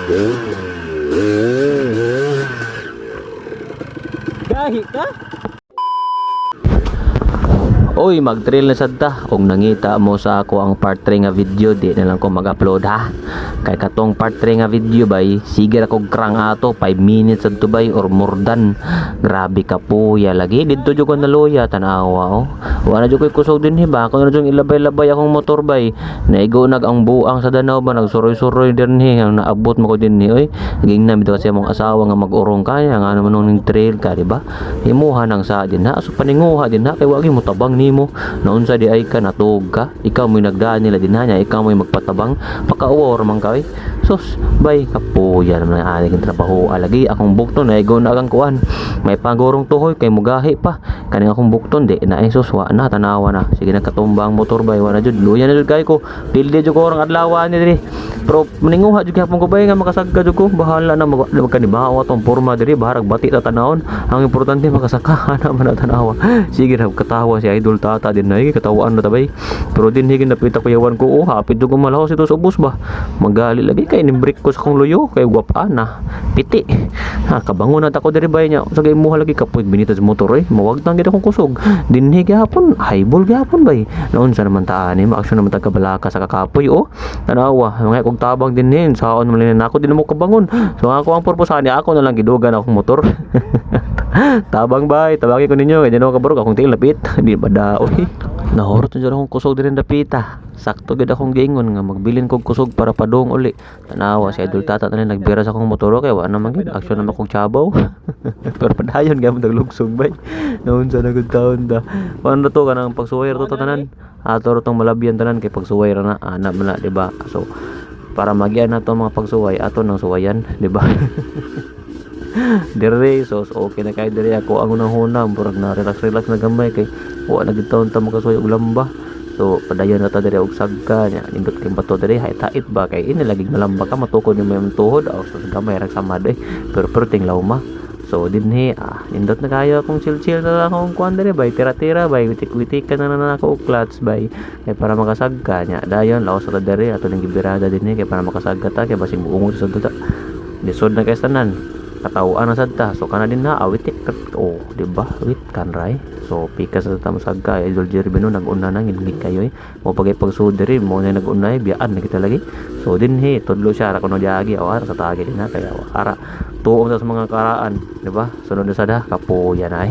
Gahi ka? Oy, mag-trail na sad ta. Kung nangita mo sa ako ang part 3 nga video, di na lang ko mag-upload ha. Kay katong part 3 nga video bay, sige ako krang ato 5 minutes sad to bay or more than. Grabe ka po ya lagi didto jud ko naluya tanawa oh. Wala jud koy kusog din ba. Ako na jud ilabay-labay akong motor bay. Naigo nag ang buang sa Danau ba nagsuroy-suroy din ni ang naabot mo ko din ni oy. Naging na bitaw kasi among asawa nga mag-urong kaya nga naman ning trail ka di ba? Himuha nang sa din ha. So paninguha din ha kay wagi mo tabang nimo. Naun sa di ay ka natug ka. Ikaw mo nagdaan nila din ha. Ikaw mo magpatabang pakauwar man ka oy. Sus bay kapuya naman ang aning trabaho alagi akong bukton naigo na ang kuan. May pagurong tuhoy kay mugahi pa. Kaning akong bukton di na ay sus wa na tanawa na. Sige nagkatumba ang motor bay wala jud luya na jud kay ko. Pilde jud ko orang adlaw ni diri. Pero maninguha jud gyapon ko bay nga makasagka jud ko. Bahala na magkanibawa tong porma diri baharag bati ta tanawon. Ang importante makasaka na man tanawa. Sige na katawa si idol tata din na katawaan na tabay. Pero din higin napita ko yawan ko oh hapit jud ko malahos ito sa ubos ba. Magali lagi kay nimbrek ko sa kong luyo kay gwapa na. Piti. Ha kabangon na ako diri bay nya. Sagay mo lagi kapoy binita sa motor eh. Mawag tang gid akong kusog. Dinhi gyapon highball gyapon bay. Noon sa naman taan ma-action naman tag kabalaka sa kakapoy oh. Tanawa mga kog tabang dinhin saon man na ako din mo kabangon. So ako ang purpose ani ako na lang gidugan akong motor. Tabang bay, tabagi ko ninyo kay dino ka bro akong tingil lapit. Di ba daoy. Nahurot na dyan akong kusog din dapita. Sakto gid akong giingon nga magbilin kog kusog para padung uli. Tanawa si idol tata tanan nagbira sa akong motor kay wa na man gid action naman kog chabaw. Pero padayon gyud naglugsog bay. Noon sa nagud taon da. Paano to kanang pagsuway to tanan? Ato tong malabyan tanan kay pagsuway ra na ana man na di ba? So para magian na to mga pagsuway ato nang suwayan, di ba? Dire so okay na kay dire ako ang unang-una murag na relax na gamay kay wa na gid taon ta makasuyo og lamba. So padayon na ta dire og sagka nya nindot kay bato dire hait ba kay ini lagi malamba ka matukod ni may tuhod aw sa gamay ra samad pero ting lawma. So dinhi nindot na kayo akong chill na lang akong kuan dire bay tira-tira bay witik-witik ka na ako og clutch bay kay para makasagka nya dayon laos sa dire ato ning gibirada dinhi kay para makasagka ta kay basing buungod sa duta. Lisod na kay tanan. Katawaan na sad ta so kana din na awitik oh di ba wit kan ray so pika sa ta masagka idol Jerry Beno nag-una na ngilingig kayo mo pagay pagsudiri mo na nag-unay biyaan na kita lagi so dinhi tudlo siya ra kuno diagi o ara sa taagi din na kaya ara tuong sa mga karaan di ba sunod na sada kapuya na